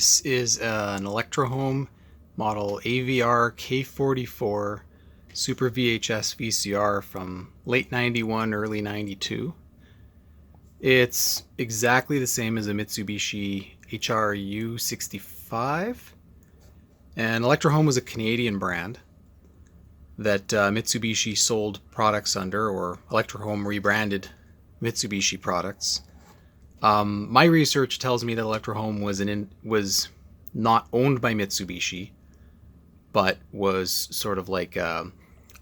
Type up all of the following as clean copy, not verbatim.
This is an Electrohome model AVR K44 Super VHS VCR from late 91, early 92. It's exactly the same as a Mitsubishi HR-U65. And Electrohome was a Canadian brand that Mitsubishi sold products under, or Electrohome rebranded Mitsubishi products. My research tells me that Electrohome was not owned by Mitsubishi, but was sort of like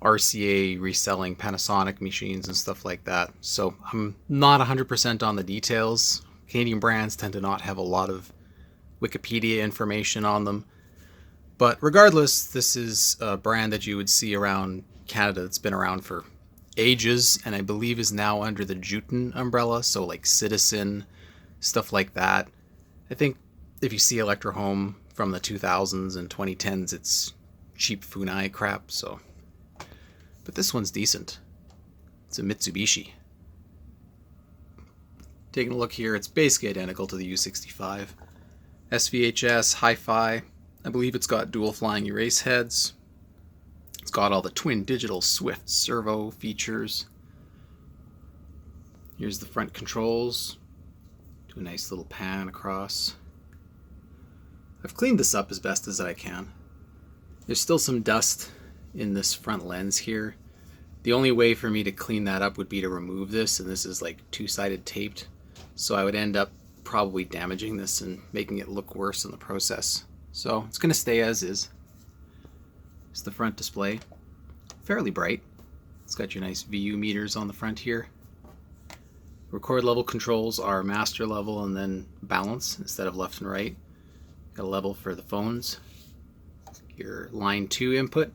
RCA reselling Panasonic machines and stuff like that. So I'm not 100% on the details. Canadian brands tend to not have a lot of Wikipedia information on them. But regardless, this is a brand that you would see around Canada that's been around for ages, and I believe is now under the Juten umbrella, so like Citizen, stuff like that. I think if you see Electrohome from the 2000s and 2010s, it's cheap Funai crap, so. But this one's decent. It's a Mitsubishi. Taking a look here, it's basically identical to the U65. S-VHS, hi-fi. I believe it's got dual flying erase heads. It's got all the twin digital Swift servo features. Here's the front controls. Do a nice little pan across. I've cleaned this up as best as I can. There's still some dust in this front lens here. The only way for me to clean that up would be to remove this, and this is like two-sided taped. So I would end up probably damaging this and making it look worse in the process. So it's going to stay as is. It's the front display. Fairly bright. It's got your nice VU meters on the front here. Record level controls are master level and then balance instead of left and right. Got a level for the phones. Your line 2 input.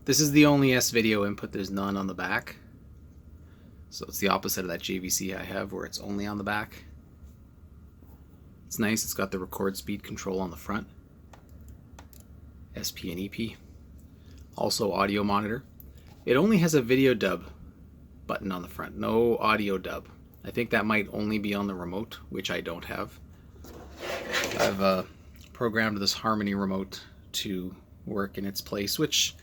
This is the only S-video input. There's none on the back. So it's the opposite of that JVC I have where it's only on the back. It's nice. It's got the record speed control on the front. SP and EP. Also audio monitor. It only has a video dub button on the front, no audio dub. I think that might only be on the remote, which I don't have. I've programmed this Harmony remote to work in its place, which,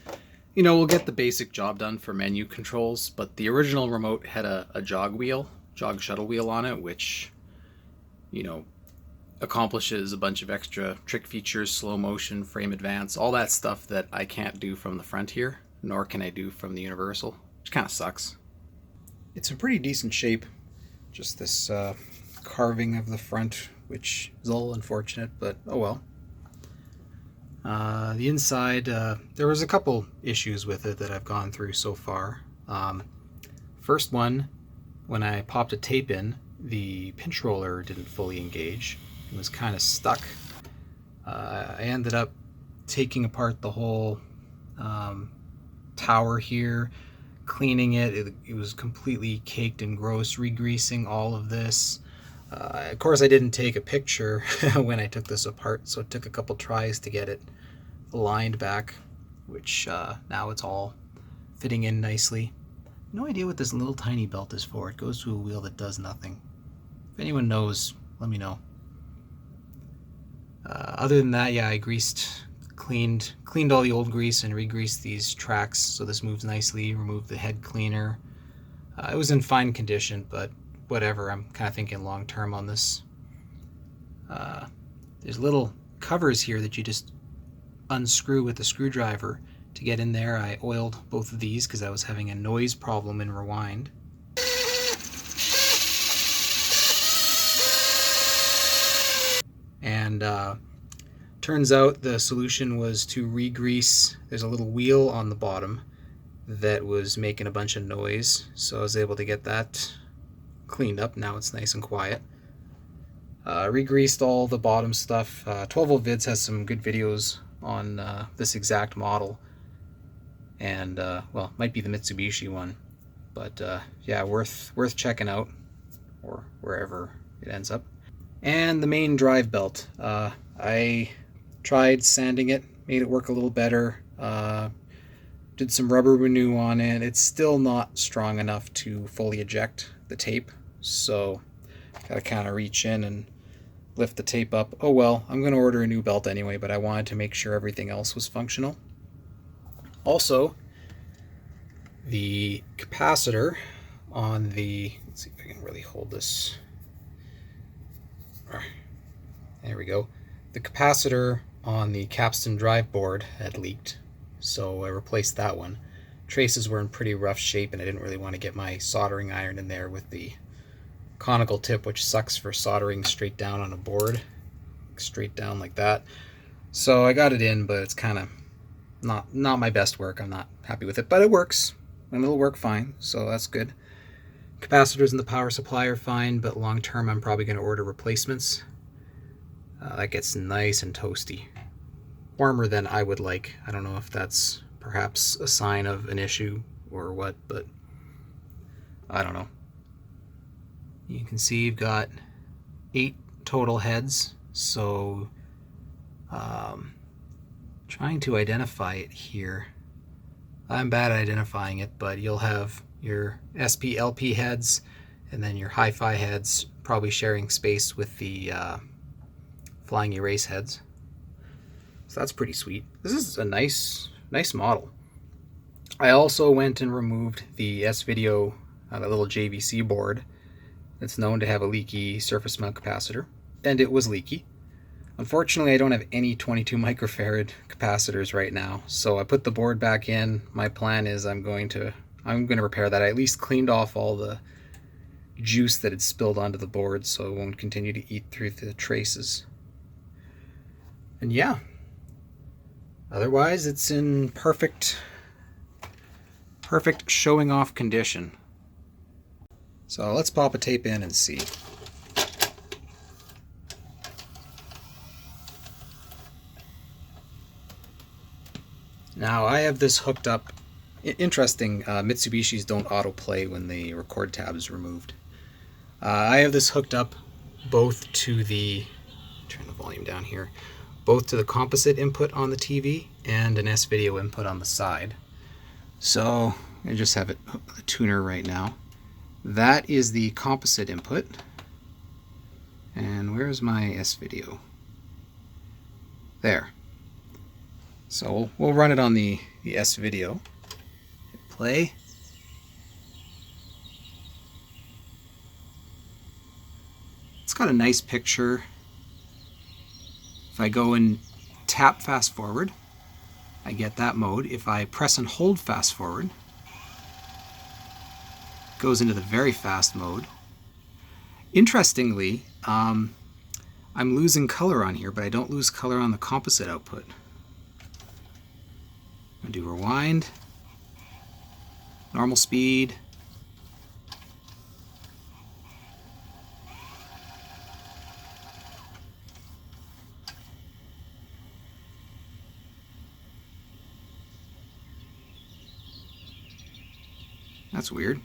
you know, will get the basic job done for menu controls, but the original remote had a jog shuttle wheel on it, which, you know, accomplishes a bunch of extra trick features, slow motion, frame advance, all that stuff that I can't do from the front here, nor can I do from the Universal, which kind of sucks. It's in pretty decent shape, just this carving of the front, which is a little unfortunate, but oh well. The inside, there was a couple issues with it that I've gone through so far. First one, when I popped a tape in, the pinch roller didn't fully engage. It was kind of stuck. I ended up taking apart the whole tower here, cleaning it. It was completely caked and gross, re-greasing all of this. Of course, I didn't take a picture when I took this apart, so it took a couple tries to get it aligned back, which now it's all fitting in nicely. No idea what this little tiny belt is for. It goes to a wheel that does nothing. If anyone knows, let me know. Other than that, yeah, I cleaned all the old grease and re-greased these tracks so this moves nicely, removed the head cleaner. It was in fine condition, but whatever, I'm kind of thinking long term on this. There's little covers here that you just unscrew with a screwdriver to get in there. I oiled both of these because I was having a noise problem in rewind. And turns out the solution was to re-grease. There's a little wheel on the bottom that was making a bunch of noise, so I was able to get that cleaned up. Now it's nice and quiet. Re-greased all the bottom stuff. 12 Volt Vids has some good videos on this exact model, and well, might be the Mitsubishi one, but yeah, worth checking out, or wherever it ends up. And the main drive belt, I tried sanding it, made it work a little better, did some rubber renew on it. It's still not strong enough to fully eject the tape, so gotta kind of reach in and lift the tape up. Oh well, I'm going to order a new belt anyway, but I wanted to make sure everything else was functional. Also, the capacitor on the, let's see if I can really hold this. There we go. The capacitor on the capstan drive board had leaked, so I replaced that one. Traces were in pretty rough shape, and I didn't really want to get my soldering iron in there with the conical tip, which sucks for soldering straight down on a board, straight down like that. So I got it in, but it's kind of not my best work. I'm not happy with it, but it works, and it'll work fine, so that's good. Capacitors in the power supply are fine, but long term I'm probably going to order replacements. That gets nice and toasty. Warmer than I would like. I don't know if that's perhaps a sign of an issue or what, but I don't know. You can see you've got 8 total heads, so trying to identify it here. I'm bad at identifying it, but you'll have your SP LP heads and then your hi-fi heads probably sharing space with the flying erase heads. So that's pretty sweet. This is a nice model. I also went and removed the S-Video, the little JVC board that's known to have a leaky surface mount capacitor, and it was leaky. Unfortunately, I don't have any 22 microfarad capacitors right now, so I put the board back in. My plan is I'm going to repair that. I at least cleaned off all the juice that had spilled onto the board so it won't continue to eat through the traces. And yeah, otherwise it's in perfect showing off condition. So let's pop a tape in and see. Now I have this hooked up. Interesting, Mitsubishis don't autoplay when the record tab is removed. I have this hooked up both to the, turn the volume down here, both to the composite input on the TV and an S-Video input on the side. So I just have it the tuner right now. That is the composite input. And where's my S-Video? There. So we'll run it on the S-Video. Hit play. It's got a nice picture. If I go and tap fast forward, I get that mode. If I press and hold fast forward, it goes into the very fast mode. Interestingly, I'm losing color on here, but I don't lose color on the composite output. I'm going to do rewind, normal speed, that's weird.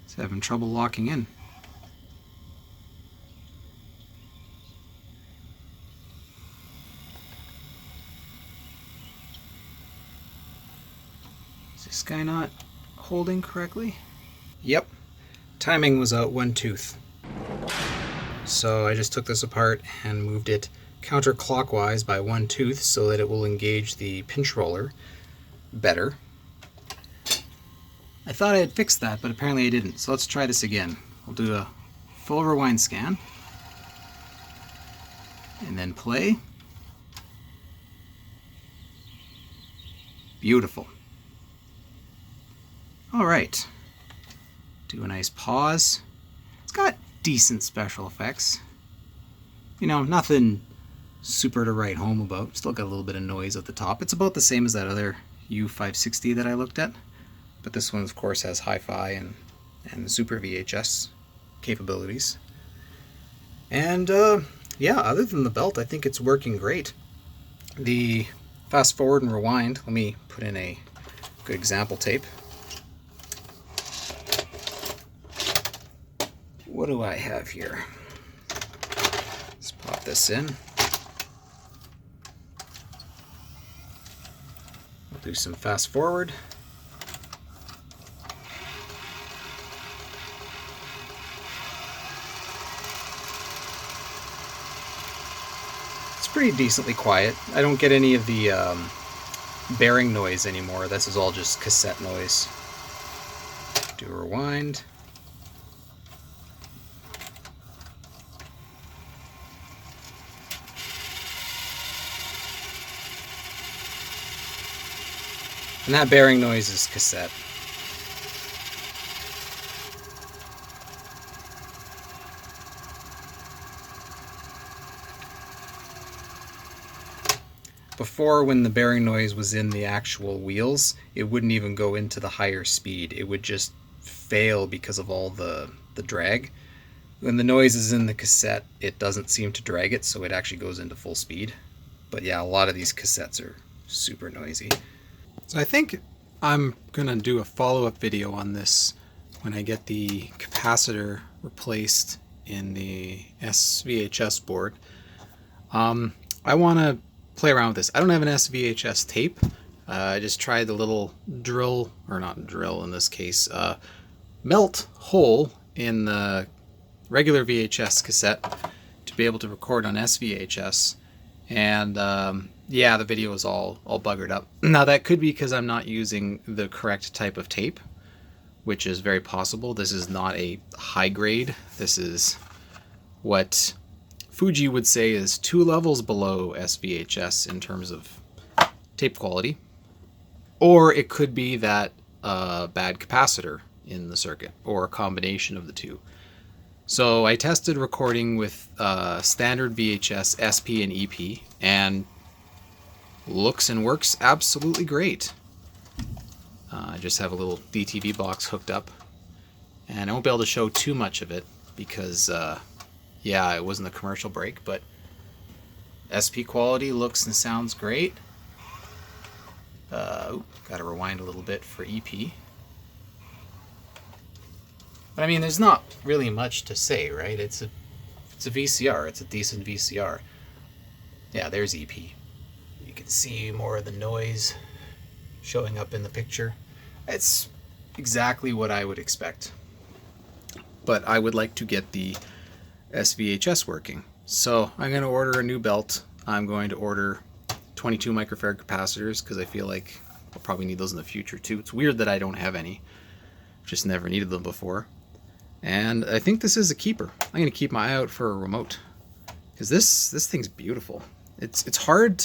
It's having trouble locking in. Is this guy not holding correctly? Yep. Timing was out 1 tooth. So I just took this apart and moved it counterclockwise by 1 tooth so that it will engage the pinch roller better. I thought I had fixed that, but apparently I didn't. So let's try this again. We'll do a full rewind scan. And then play. Beautiful. All right. Do a nice pause. It's got decent special effects. You know, nothing super to write home about. Still got a little bit of noise at the top. It's about the same as that other U560 that I looked at. But this one, of course, has hi-fi and super VHS capabilities. And yeah, other than the belt, I think it's working great. The fast forward and rewind, let me put in a good example tape. What do I have here? Let's pop this in. We'll do some fast forward. pretty decently quiet. I don't get any of the bearing noise anymore. This is all just cassette noise. Do a rewind. And that bearing noise is cassette. Before, when the bearing noise was in the actual wheels, it wouldn't even go into the higher speed. It would just fail because of all the drag. When the noise is in the cassette, it doesn't seem to drag it, so it actually goes into full speed. But yeah, a lot of these cassettes are super noisy. So I think I'm gonna do a follow-up video on this when I get the capacitor replaced in the S-VHS board. I want to play around with this. I don't have an S-VHS tape. I just tried the little drill, or not drill in this case, melt hole in the regular VHS cassette to be able to record on S-VHS. And yeah, the video is all buggered up. Now that could be because I'm not using the correct type of tape, which is very possible. This is not a high grade. This is what Fuji would say is 2 levels below S-VHS in terms of tape quality. Or it could be that bad capacitor in the circuit, or a combination of the two. So I tested recording with standard VHS, SP, and EP, and looks and works absolutely great. I just have a little DTV box hooked up, and I won't be able to show too much of it because, yeah, it wasn't a commercial break, but SP quality looks and sounds great. Gotta rewind a little bit for EP. But I mean, there's not really much to say, right? It's a VCR. It's a decent VCR. Yeah, there's EP. You can see more of the noise showing up in the picture. It's exactly what I would expect. But I would like to get the S-VHS working. So I'm going to order a new belt. I'm going to order 22 microfarad capacitors because I feel like I'll probably need those in the future too. It's weird that I don't have any. Just never needed them before. And I think this is a keeper. I'm going to keep my eye out for a remote because this thing's beautiful. It's hard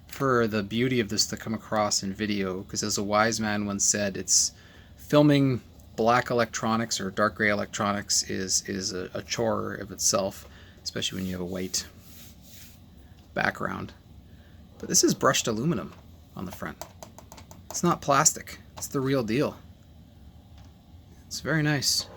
for the beauty of this to come across in video because, as a wise man once said, it's filming black electronics or dark gray electronics is a chore of itself, especially when you have a white background. But this is brushed aluminum on the front. It's not plastic. It's the real deal. It's very nice.